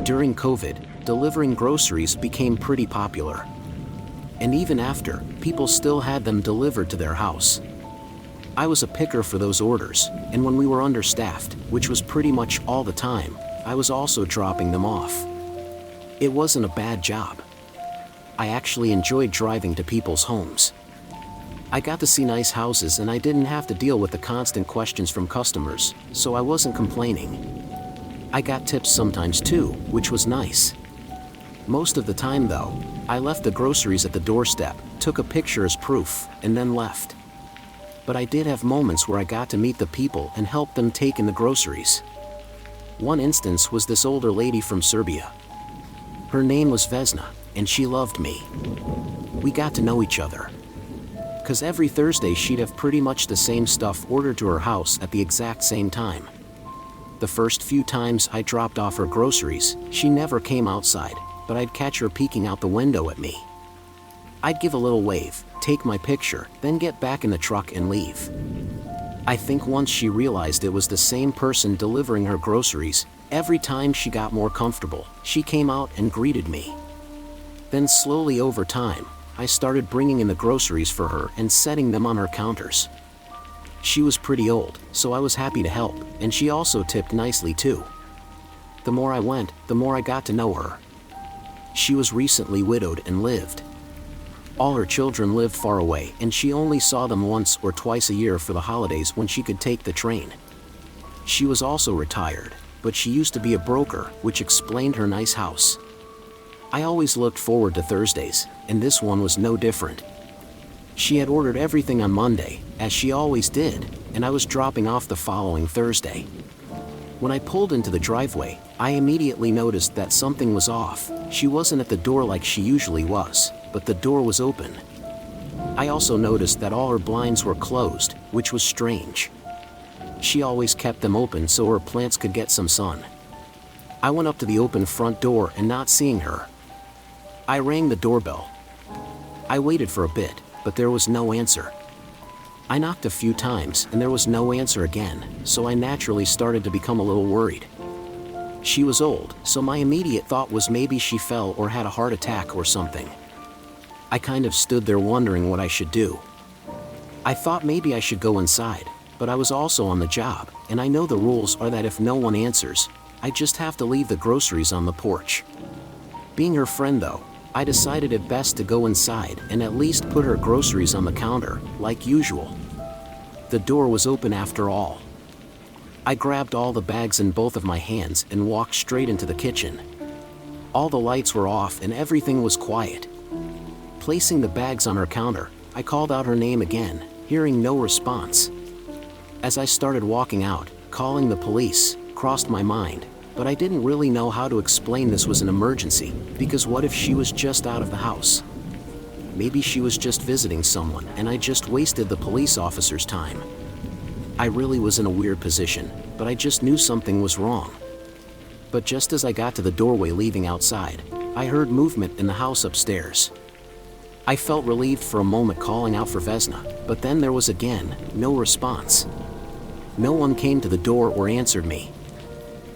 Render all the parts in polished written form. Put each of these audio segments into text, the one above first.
During COVID, delivering groceries became pretty popular. And even after, people still had them delivered to their house. I was a picker for those orders, and when we were understaffed, which was pretty much all the time, I was also dropping them off. It wasn't a bad job. I actually enjoyed driving to people's homes. I got to see nice houses and I didn't have to deal with the constant questions from customers, so I wasn't complaining. I got tips sometimes too, which was nice. Most of the time though, I left the groceries at the doorstep, took a picture as proof, and then left. But I did have moments where I got to meet the people and help them take in the groceries. One instance was this older lady from Serbia. Her name was Vesna, and she loved me. We got to know each other. 'Cause every Thursday she'd have pretty much the same stuff ordered to her house at the exact same time. The first few times I dropped off her groceries, she never came outside, but I'd catch her peeking out the window at me. I'd give a little wave, take my picture, then get back in the truck and leave. I think once she realized it was the same person delivering her groceries, every time she got more comfortable, she came out and greeted me. Then slowly over time, I started bringing in the groceries for her and setting them on her counters. She was pretty old, so I was happy to help, and she also tipped nicely too. The more I went, the more I got to know her. She was recently widowed and lived. All her children lived far away, and she only saw them once or twice a year for the holidays when she could take the train. She was also retired, but she used to be a broker, which explained her nice house. I always looked forward to Thursdays, and this one was no different. She had ordered everything on Monday, as she always did, and I was dropping off the following Thursday. When I pulled into the driveway, I immediately noticed that something was off. She wasn't at the door like she usually was, but the door was open. I also noticed that all her blinds were closed, which was strange. She always kept them open so her plants could get some sun. I went up to the open front door and not seeing her, I rang the doorbell. I waited for a bit, but there was no answer. I knocked a few times and there was no answer again, so I naturally started to become a little worried. She was old, so my immediate thought was maybe she fell or had a heart attack or something. I kind of stood there wondering what I should do. I thought maybe I should go inside, but I was also on the job, and I know the rules are that if no one answers, I just have to leave the groceries on the porch. Being her friend though, I decided it best to go inside and at least put her groceries on the counter, like usual. The door was open after all. I grabbed all the bags in both of my hands and walked straight into the kitchen. All the lights were off and everything was quiet. Placing the bags on her counter, I called out her name again, hearing no response. As I started walking out, calling the police crossed my mind, but I didn't really know how to explain this was an emergency, because what if she was just out of the house? Maybe she was just visiting someone and I just wasted the police officer's time. I really was in a weird position, but I just knew something was wrong. But just as I got to the doorway leaving outside, I heard movement in the house upstairs. I felt relieved for a moment calling out for Vesna, but then there was again no response. No one came to the door or answered me.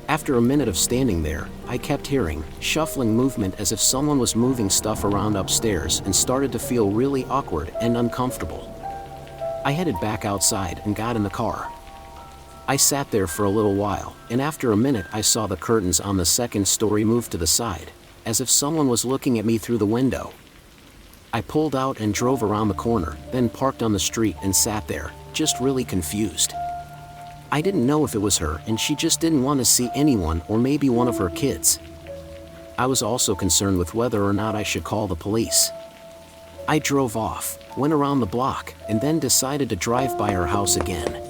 After a minute of standing there, I kept hearing shuffling movement as if someone was moving stuff around upstairs and started to feel really awkward and uncomfortable. I headed back outside and got in the car. I sat there for a little while, and after a minute I saw the curtains on the second story move to the side, as if someone was looking at me through the window. I pulled out and drove around the corner, then parked on the street and sat there, just really confused. I didn't know if it was her and she just didn't want to see anyone or maybe one of her kids. I was also concerned with whether or not I should call the police. I drove off, went around the block, and then decided to drive by her house again.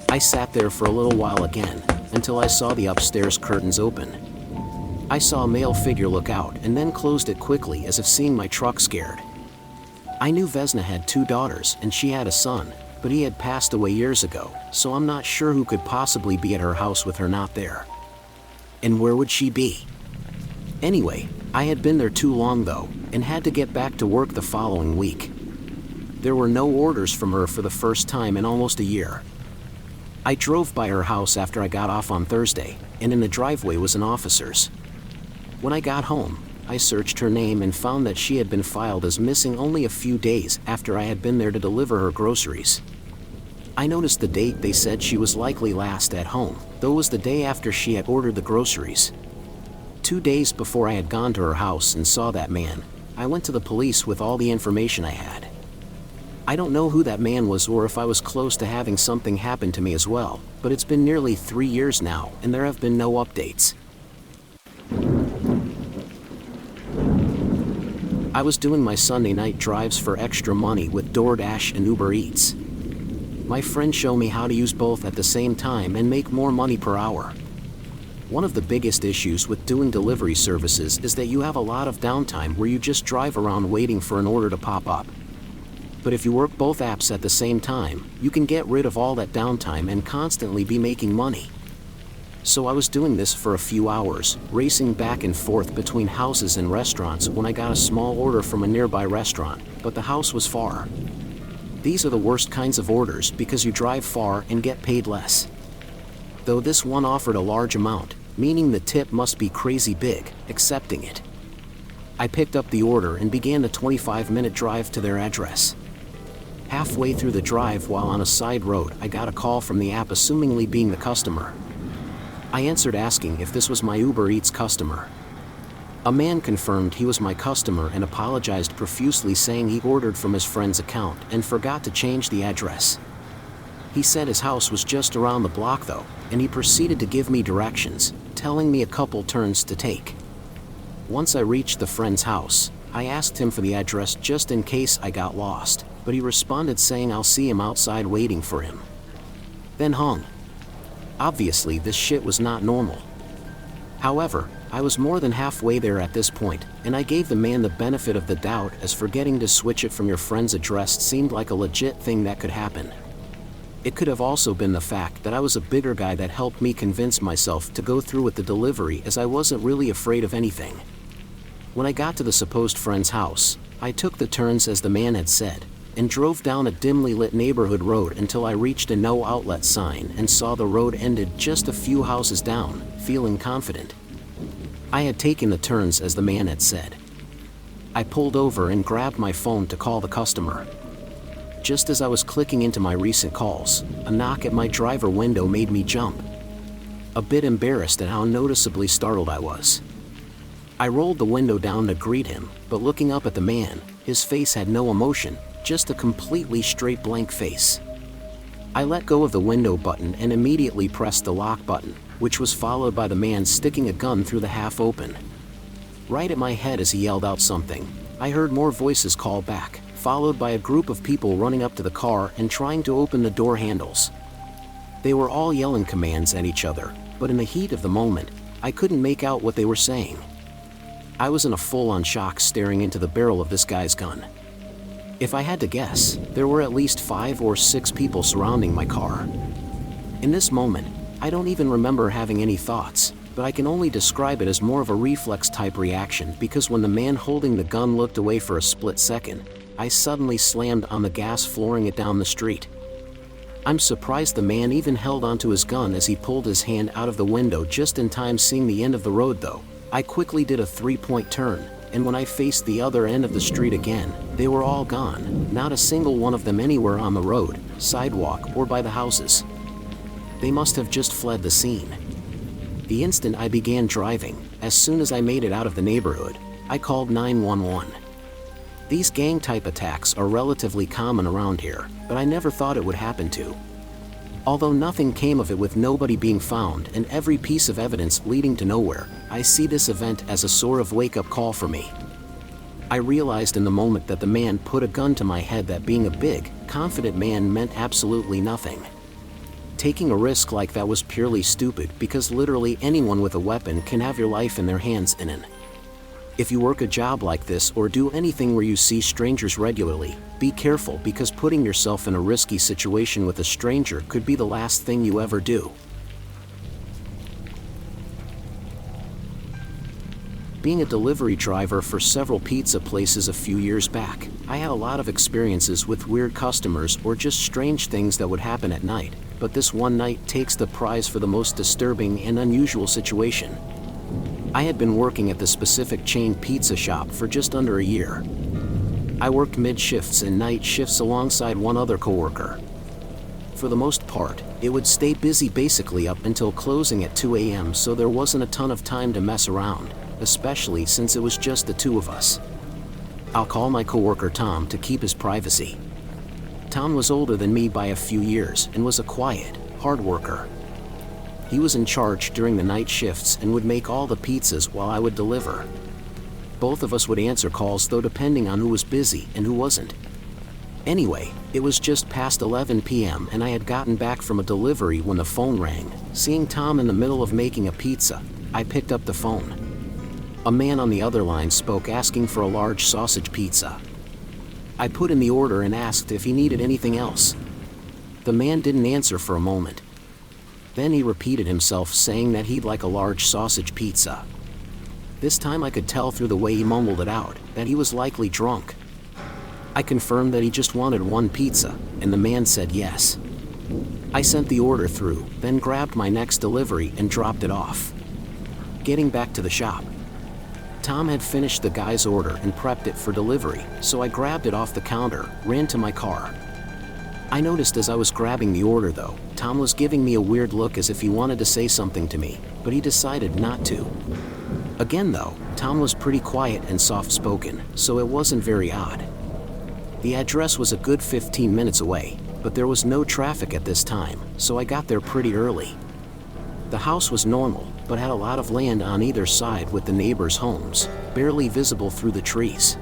I sat there for a little while again, until I saw the upstairs curtains open. I saw a male figure look out and then closed it quickly as if seeing my truck scared. I knew Vesna had 2 daughters and she had a son, but he had passed away years ago, so I'm not sure who could possibly be at her house with her not there. And where would she be? Anyway, I had been there too long though, and had to get back to work the following week. There were no orders from her for the first time in almost a year. I drove by her house after I got off on Thursday, and in the driveway was an officer's. When I got home, I searched her name and found that she had been filed as missing only a few days after I had been there to deliver her groceries. I noticed the date they said she was likely last at home, though it was the day after she had ordered the groceries. 2 days before I had gone to her house and saw that man, I went to the police with all the information I had. I don't know who that man was or if I was close to having something happen to me as well, but it's been nearly 3 years now and there have been no updates. I was doing my Sunday night drives for extra money with DoorDash and Uber Eats. My friend showed me how to use both at the same time and make more money per hour. One of the biggest issues with doing delivery services is that you have a lot of downtime where you just drive around waiting for an order to pop up. But if you work both apps at the same time, you can get rid of all that downtime and constantly be making money. So I was doing this for a few hours, racing back and forth between houses and restaurants when I got a small order from a nearby restaurant, but the house was far. These are the worst kinds of orders because you drive far and get paid less. Though this one offered a large amount, meaning the tip must be crazy big, accepting it. I picked up the order and began the 25-minute drive to their address. Halfway through the drive while on a side road, I got a call from the app assumingly being the customer. I answered asking if this was my Uber Eats customer. A man confirmed he was my customer and apologized profusely, saying he ordered from his friend's account and forgot to change the address. He said his house was just around the block though, and he proceeded to give me directions, telling me a couple turns to take. Once I reached the friend's house, I asked him for the address just in case I got lost, but he responded saying I'll see him outside waiting for him. Then hung. Obviously this shit was not normal. However, I was more than halfway there at this point, and I gave the man the benefit of the doubt, as forgetting to switch it from your friend's address seemed like a legit thing that could happen. It could have also been the fact that I was a bigger guy that helped me convince myself to go through with the delivery, as I wasn't really afraid of anything. When I got to the supposed friend's house, I took the turns as the man had said, and drove down a dimly lit neighborhood road until I reached a no outlet sign and saw the road ended just a few houses down, feeling confident. I had taken the turns as the man had said. I pulled over and grabbed my phone to call the customer. Just as I was clicking into my recent calls, a knock at my driver window made me jump. A bit embarrassed at how noticeably startled I was. I rolled the window down to greet him, but looking up at the man, his face had no emotion, just a completely straight blank face. I let go of the window button and immediately pressed the lock button, which was followed by the man sticking a gun through the half open. Right at my head as he yelled out something, I heard more voices call back, followed by a group of people running up to the car and trying to open the door handles. They were all yelling commands at each other, but in the heat of the moment, I couldn't make out what they were saying. I was in a full-on shock, staring into the barrel of this guy's gun. If I had to guess, there were at least 5 or 6 people surrounding my car. In this moment, I don't even remember having any thoughts, but I can only describe it as more of a reflex-type reaction, because when the man holding the gun looked away for a split second, I suddenly slammed on the gas, flooring it down the street. I'm surprised the man even held onto his gun as he pulled his hand out of the window just in time. Seeing the end of the road though, I quickly did a 3-point turn, and when I faced the other end of the street again, they were all gone, not a single one of them anywhere on the road, sidewalk, or by the houses. They must have just fled the scene. The instant I began driving, as soon as I made it out of the neighborhood, I called 911. These gang-type attacks are relatively common around here, but I never thought it would happen to. Although nothing came of it with nobody being found and every piece of evidence leading to nowhere, I see this event as a sort of wake-up call for me. I realized in the moment that the man put a gun to my head, that being a big, confident man meant absolutely nothing. Taking a risk like that was purely stupid, because literally anyone with a weapon can have your life in their hands. If you work a job like this or do anything where you see strangers regularly, be careful, because putting yourself in a risky situation with a stranger could be the last thing you ever do. Being a delivery driver for several pizza places a few years back, I had a lot of experiences with weird customers or just strange things that would happen at night, but this one night takes the prize for the most disturbing and unusual situation. I had been working at the specific chain pizza shop for just under a year. I worked mid-shifts and night shifts alongside one other coworker. For the most part, it would stay busy basically up until closing at 2 a.m., so there wasn't a ton of time to mess around, especially since it was just the two of us. I'll call my coworker Tom to keep his privacy. Tom was older than me by a few years and was a quiet, hard worker. He was in charge during the night shifts and would make all the pizzas while I would deliver. Both of us would answer calls though, depending on who was busy and who wasn't. Anyway, it was just past 11 p.m. and I had gotten back from a delivery when the phone rang. Seeing Tom in the middle of making a pizza, I picked up the phone. A man on the other line spoke, asking for a large sausage pizza. I put in the order and asked if he needed anything else. The man didn't answer for a moment. Then he repeated himself, saying that he'd like a large sausage pizza. This time I could tell through the way he mumbled it out that he was likely drunk. I confirmed that he just wanted one pizza, and the man said yes. I sent the order through, then grabbed my next delivery and dropped it off. Getting back to the shop, Tom had finished the guy's order and prepped it for delivery, so I grabbed it off the counter, ran to my car. I noticed as I was grabbing the order though, Tom was giving me a weird look as if he wanted to say something to me, but he decided not to. Again though, Tom was pretty quiet and soft-spoken, so it wasn't very odd. The address was a good 15 minutes away, but there was no traffic at this time, so I got there pretty early. The house was normal, but had a lot of land on either side with the neighbors' homes, barely visible through the trees.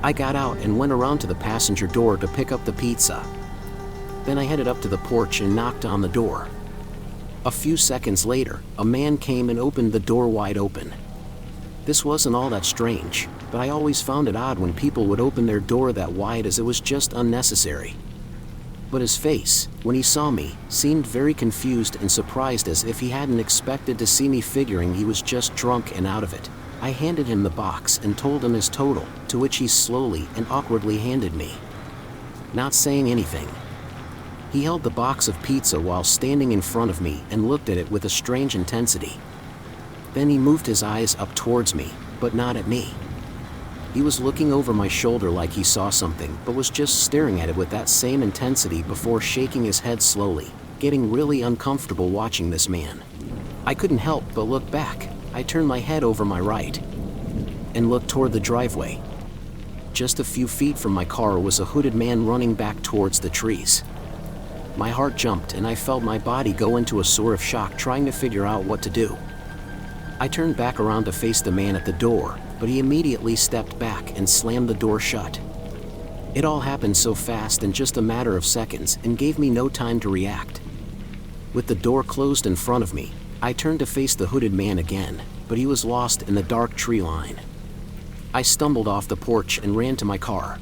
I got out and went around to the passenger door to pick up the pizza. Then I headed up to the porch and knocked on the door. A few seconds later, a man came and opened the door wide open. This wasn't all that strange, but I always found it odd when people would open their door that wide, as it was just unnecessary. But his face, when he saw me, seemed very confused and surprised, as if he hadn't expected to see me, figuring he was just drunk and out of it. I handed him the box and told him his total, to which he slowly and awkwardly handed me. Not saying anything, he held the box of pizza while standing in front of me and looked at it with a strange intensity. Then he moved his eyes up towards me, but not at me. He was looking over my shoulder like he saw something, but was just staring at it with that same intensity before shaking his head slowly, getting really uncomfortable watching this man. I couldn't help but look back. I turned my head over my right and looked toward the driveway. Just a few feet from my car was a hooded man running back towards the trees. My heart jumped and I felt my body go into a sort of shock, trying to figure out what to do. I turned back around to face the man at the door, but he immediately stepped back and slammed the door shut. It all happened so fast in just a matter of seconds and gave me no time to react. With the door closed in front of me, I turned to face the hooded man again, but he was lost in the dark tree line. I stumbled off the porch and ran to my car,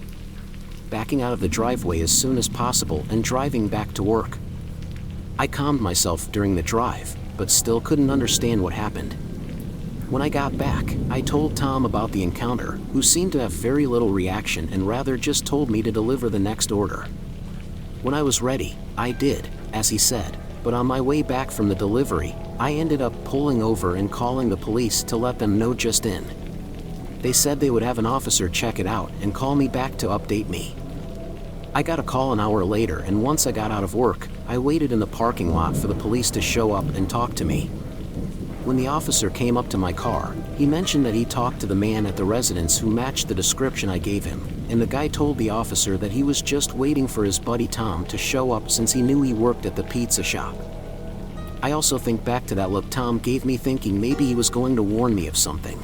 backing out of the driveway as soon as possible and driving back to work. I calmed myself during the drive, but still couldn't understand what happened. When I got back, I told Tom about the encounter, who seemed to have very little reaction and rather just told me to deliver the next order. When I was ready, I did, as he said, but on my way back from the delivery, I ended up pulling over and calling the police to let them know just in. They said they would have an officer check it out and call me back to update me. I got a call an hour later, and once I got out of work, I waited in the parking lot for the police to show up and talk to me. When the officer came up to my car, he mentioned that he talked to the man at the residence who matched the description I gave him, and the guy told the officer that he was just waiting for his buddy Tom to show up since he knew he worked at the pizza shop. I also think back to that look Tom gave me, thinking maybe he was going to warn me of something.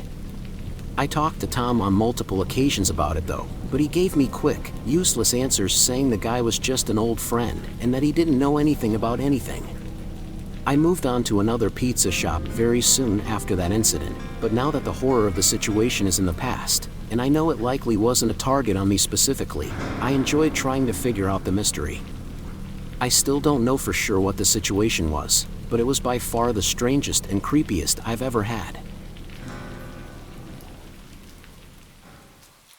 I talked to Tom on multiple occasions about it though, but he gave me quick, useless answers, saying the guy was just an old friend and that he didn't know anything about anything. I moved on to another pizza shop very soon after that incident, but now that the horror of the situation is in the past, and I know it likely wasn't a target on me specifically, I enjoyed trying to figure out the mystery. I still don't know for sure what the situation was, but it was by far the strangest and creepiest I've ever had.